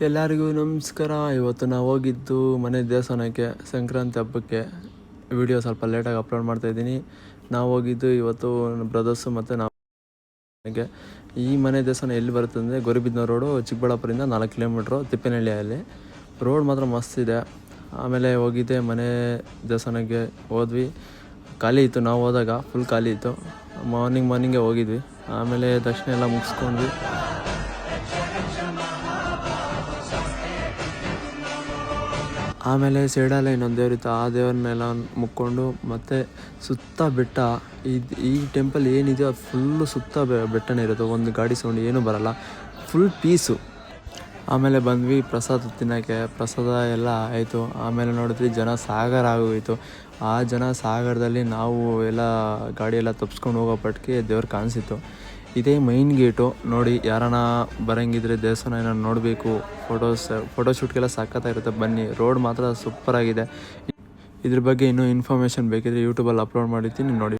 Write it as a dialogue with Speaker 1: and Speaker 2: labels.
Speaker 1: ಎಲ್ಲರಿಗೂ ನಮಸ್ಕಾರ. ಇವತ್ತು ನಾವು ಹೋಗಿದ್ದು ಮನೆ ದೇವಸ್ಥಾನಕ್ಕೆ ಸಂಕ್ರಾಂತಿ ಹಬ್ಬಕ್ಕೆ. ವಿಡಿಯೋ ಸ್ವಲ್ಪ ಲೇಟಾಗಿ ಅಪ್ಲೋಡ್ ಮಾಡ್ತಾಯಿದ್ದೀನಿ. ನಾವು ಹೋಗಿದ್ದು ಇವತ್ತು ನನ್ನ ಬ್ರದರ್ಸು ಮತ್ತು ನಾವು. ಈ ಮನೆ ದೇವಸ್ಥಾನ ಎಲ್ಲಿ ಬರುತ್ತೆ ಅಂದರೆ ಗೌರಿಬಿದನೂರು ರೋಡು, ಚಿಕ್ಕಬಳ್ಳಾಪುರದಿಂದ 4 ಕಿಲೋಮೀಟ್ರು, ತಿಪ್ಪೇನಹಳ್ಳಿಯಲ್ಲಿ. ರೋಡ್ ಮಾತ್ರ ಮಸ್ತಿದೆ. ಆಮೇಲೆ ಹೋಗಿದ್ದೆ ಮನೆ ದೇವಸ್ಥಾನಕ್ಕೆ ಹೋದ್ವಿ. ಖಾಲಿ ಇತ್ತು, ನಾವು ಹೋದಾಗ ಫುಲ್ ಖಾಲಿ ಇತ್ತು. ಮಾರ್ನಿಂಗೇ ಹೋಗಿದ್ವಿ. ಆಮೇಲೆ ದರ್ಶನ ಎಲ್ಲ ಮುಗಿಸ್ಕೊಂಡ್ವಿ. ಆಮೇಲೆ ಸೈಡಲ್ಲೇ ಇನ್ನೊಂದು ದೇವರಿತ್ತು, ಆ ದೇವ್ರನ್ನೆಲ್ಲ ಮುಕ್ಕೊಂಡು ಮತ್ತೆ ಸುತ್ತ ಬೆಟ್ಟ. ಈ ಟೆಂಪಲ್ ಏನಿದೆಯೋ ಅದು ಫುಲ್ಲು ಸುತ್ತ ಬೆಟ್ಟನೇ ಇರುತ್ತೆ. ಒಂದು ಗಾಡಿ ಸೌಂಡ್ ಏನೂ ಬರೋಲ್ಲ, ಫುಲ್ ಪೀಸು. ಆಮೇಲೆ ಬಂದ್ವಿ ಪ್ರಸಾದ ತಿನ್ನೋಕ್ಕೆ. ಪ್ರಸಾದ ಎಲ್ಲ ಆಯಿತು. ಆಮೇಲೆ ನೋಡಿದ್ವಿ ಜನ ಸಾಗರ ಆಗೋಯಿತು. ಆ ಜನ ಸಾಗರದಲ್ಲಿ ನಾವು ಎಲ್ಲ ಗಾಡಿಯೆಲ್ಲ ತಪ್ಪಿಸ್ಕೊಂಡು ಹೋಗೋ ಪಟ್ಟಿಗೆ ದೇವ್ರು ಕಾಣಿಸಿತ್ತು. ಇದೇ ಮೈನ್ ಗೇಟು. ನೋಡಿ, ಯಾರನ್ನ ಬರೋಂಗಿದ್ರೆ ದೇವಸ್ಥಾನ ಏನಾರು ನೋಡಬೇಕು, ಫೋಟೋಶೂಟ್ಗೆಲ್ಲ ಸಖತ್ತಾಗಿರುತ್ತೆ, ಬನ್ನಿ. ರೋಡ್ ಮಾತ್ರ ಸೂಪರಾಗಿದೆ. ಇದ್ರ ಬಗ್ಗೆ ಇನ್ನೂ ಇನ್ಫಾರ್ಮೇಷನ್ ಬೇಕಿದ್ರೆ ಯೂಟ್ಯೂಬಲ್ಲಿ ಅಪ್ಲೋಡ್ ಮಾಡಿರ್ತೀನಿ, ನೋಡಿ.